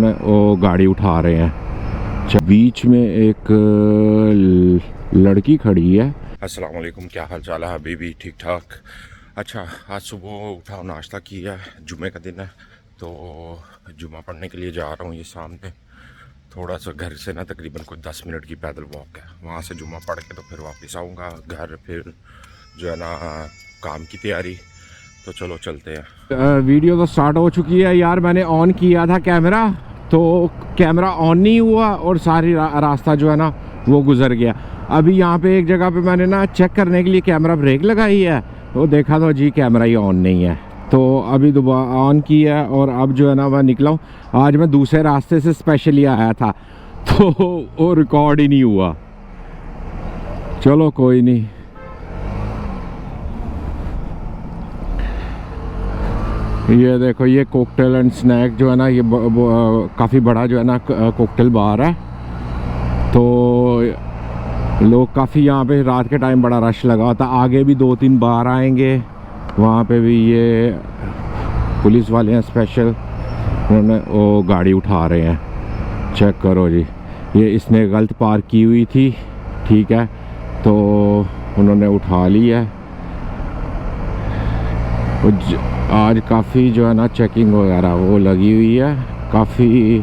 वो गाड़ी उठा रहे हैं। बीच में एक लड़की खड़ी है। अस्सलाम वालेकुम, क्या हाल चाल है? अभी भी ठीक ठाक। अच्छा, आज सुबह उठा, नाश्ता किया, जुमे का दिन है तो जुमा पढ़ने के लिए जा रहा हूँ। ये सामने थोड़ा सा घर से ना तकरीबन कुछ 10 मिनट की पैदल वॉक है। वहाँ से जुमा पढ़ के तो फिर वापस आऊँगा घर, फिर जो है ना काम की तैयारी। तो चलो चलते हैं। वीडियो तो स्टार्ट हो चुकी है यार। मैंने ऑन किया था कैमरा तो कैमरा ऑन नहीं हुआ और सारी रास्ता जो है ना वो गुजर गया। अभी यहाँ पे एक जगह पे मैंने ना चेक करने के लिए कैमरा ब्रेक लगाई है तो देखा तो जी कैमरा ही ऑन नहीं है। तो अभी दोबारा ऑन किया है और अब जो है ना मैं निकला हूँ। आज मैं दूसरे रास्ते से स्पेशली आया था तो वो रिकॉर्ड ही नहीं हुआ। चलो कोई नहीं। ये देखो, ये कॉकटेल एंड स्नैक जो है ना, ये काफ़ी बड़ा जो है ना कॉकटेल बार है। तो लोग काफ़ी यहाँ पे रात के टाइम बड़ा रश लगा होता। आगे भी 2-3 बार आएंगे, वहाँ पे भी ये पुलिस वाले हैं स्पेशल, उन्होंने वो गाड़ी उठा रहे हैं। चेक करो जी, ये इसने गलत पार्क की हुई थी, ठीक है, तो उन्होंने उठा ली है। आज काफ़ी जो है ना चेकिंग वगैरह वो लगी हुई है, काफ़ी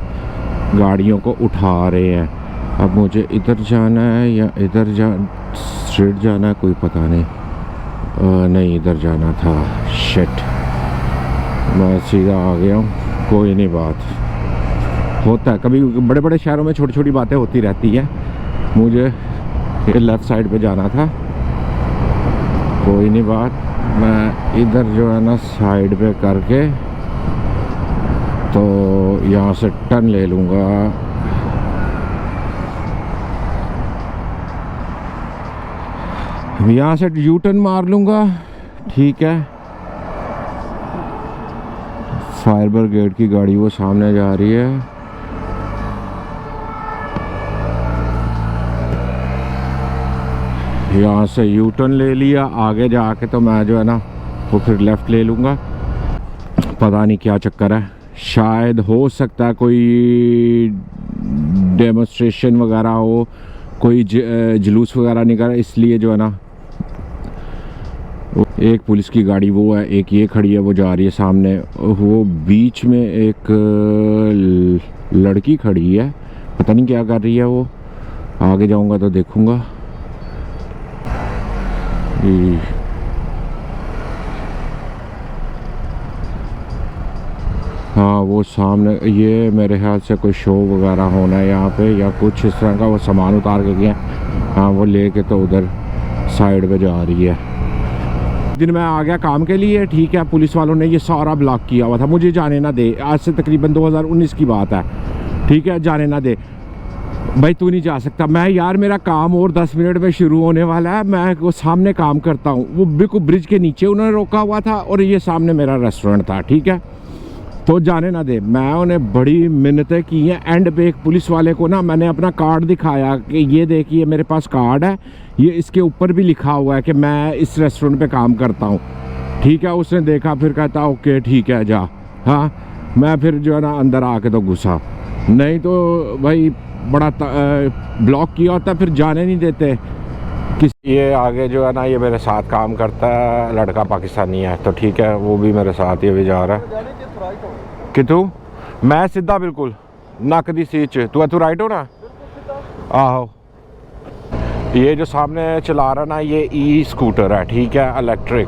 गाड़ियों को उठा रहे हैं। अब मुझे इधर जाना है या इधर स्ट्रेट जाना है, कोई पता नहीं। नहीं, इधर जाना था। शिट, मैं सीधा आ गया हूँ। कोई नहीं, बात होता है कभी बड़े बड़े शहरों में, छोटी छोटी बातें होती रहती हैं। मुझे ये लेफ़्ट साइड पे जाना था, कोई नहीं बात। मैं इधर जो है ना साइड पे करके तो यहाँ से टर्न ले लूँगा। यहाँ से यू टर्न मार लूँगा, ठीक है। फायर ब्रिगेड की गाड़ी वो सामने जा रही है। यहाँ से यू टर्न ले लिया, आगे जाके तो मैं जो है ना वो फिर लेफ़्ट ले लूँगा। पता नहीं क्या चक्कर है, शायद हो सकता है कोई डेमोन्स्ट्रेशन वगैरह हो, कोई जुलूस वगैरह निकला, इसलिए जो है ना एक पुलिस की गाड़ी वो है, एक ये खड़ी है, वो जा रही है सामने। वो बीच में एक लड़की खड़ी है, पता नहीं क्या कर रही है वो। आगे जाऊँगा तो देखूँगा। हाँ, वो सामने, ये मेरे ख्याल से कोई शो वगैरह होना है यहाँ पे या कुछ इस तरह का। वो सामान उतार के गया, हाँ, वो लेके तो उधर साइड पे जा रही है। दिन मैं आ गया काम के लिए, ठीक है। पुलिस वालों ने ये सारा ब्लॉक किया हुआ था, मुझे जाने ना दे। आज से तकरीबन 2019 की बात है, ठीक है। जाने ना दे भाई, तू नहीं जा सकता। मैं यार, मेरा काम और 10 मिनट में शुरू होने वाला है। मैं वो सामने काम करता हूँ, वो बिल्कुल ब्रिज के नीचे उन्होंने रोका हुआ था और ये सामने मेरा रेस्टोरेंट था, ठीक है। तो जाने ना दे। मैं उन्हें बड़ी मिन्नतें की हैं। एंड पे एक पुलिस वाले को ना मैंने अपना कार्ड दिखाया कि ये देखिए मेरे पास कार्ड है, ये इसके ऊपर भी लिखा हुआ है कि मैं इस रेस्टोरेंट पे काम करता हूँ, ठीक है। उसने देखा, फिर कहता ओके ठीक है जा। हाँ, मैं फिर जो है ना अंदर आके तो घुसा, नहीं तो भाई बड़ा ब्लॉक किया होता, फिर जाने नहीं देते किसी। ये आगे जो है ना, ये मेरे साथ काम करता है, लड़का पाकिस्तानी है, तो ठीक है, वो भी मेरे साथ ही अभी जा रहा है। कि तू, मैं सीधा बिल्कुल नक दी सीट तू राइट हो ना। आहो, ये जो सामने चला रहा ना, ये ई स्कूटर है, ठीक है, इलेक्ट्रिक।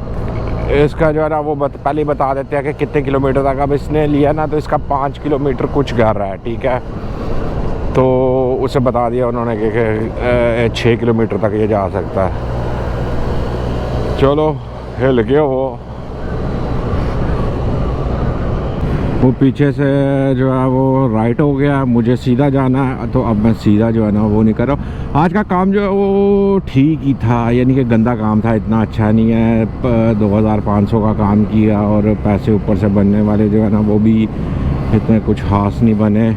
इसका जो है ना वो पहले बता देते हैं कि कितने किलोमीटर तक। अब इसने लिया ना तो इसका 5 किलोमीटर कुछ कर रहा है, ठीक है। तो उसे बता दिया उन्होंने कि 6 किलोमीटर तक ये जा सकता है। चलो, हिल गया वो पीछे से जो है वो राइट हो गया। मुझे सीधा जाना है, तो अब मैं सीधा जो है ना वो नहीं कर रहा हूँ। आज का काम जो है वो ठीक ही था, यानी कि गंदा काम था, इतना अच्छा नहीं है। 2500 का काम किया और पैसे ऊपर से बनने वाले जो है ना वो भी इतने कुछ खास नहीं बने।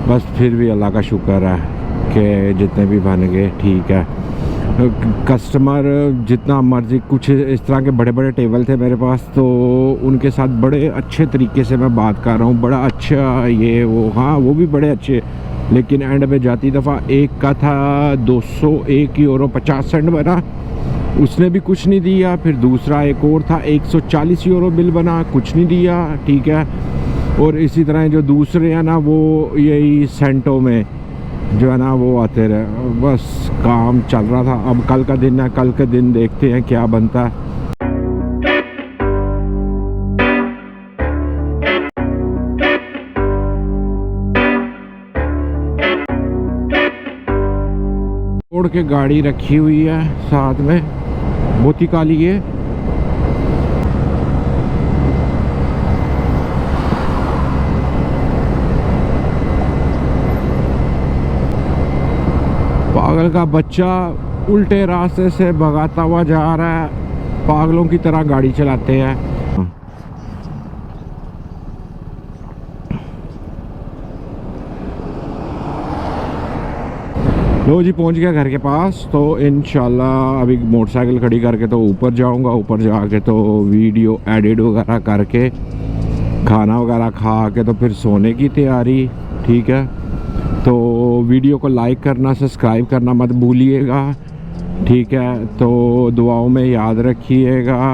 बस फिर भी अल्लाह का शुक्र है कि जितने भी बन गए, ठीक है। कस्टमर जितना मर्जी, कुछ इस तरह के बड़े बड़े टेबल थे मेरे पास, तो उनके साथ बड़े अच्छे तरीके से मैं बात कर रहा हूँ, बड़ा अच्छा ये वो, हाँ वो भी बड़े अच्छे, लेकिन एंड में जाती दफ़ा एक का था 201 यूरो 50 सेंट बना, उसने भी कुछ नहीं दिया। फिर दूसरा एक और था 140 यूरो बिल बना, कुछ नहीं दिया, ठीक है। और इसी तरह जो दूसरे हैं ना वो यही सेंटों में जो है ना वो आते रहे, बस काम चल रहा था। अब कल का दिन है, कल के दिन देखते हैं क्या बनता है। छोड़ के गाड़ी रखी हुई है साथ में, बहुत ही काली है। पागल का बच्चा उल्टे रास्ते से भगाता हुआ जा रहा है, पागलों की तरह गाड़ी चलाते हैं। लो जी पहुंच गया घर के पास। तो इंशाल्लाह अभी मोटरसाइकिल खड़ी करके तो ऊपर जाऊंगा, ऊपर जाके तो वीडियो एडिट वगैरह करके खाना वगैरह खा के तो फिर सोने की तैयारी, ठीक है। तो वीडियो को लाइक करना, सब्सक्राइब करना मत भूलिएगा, ठीक है। तो दुआओं में याद रखिएगा।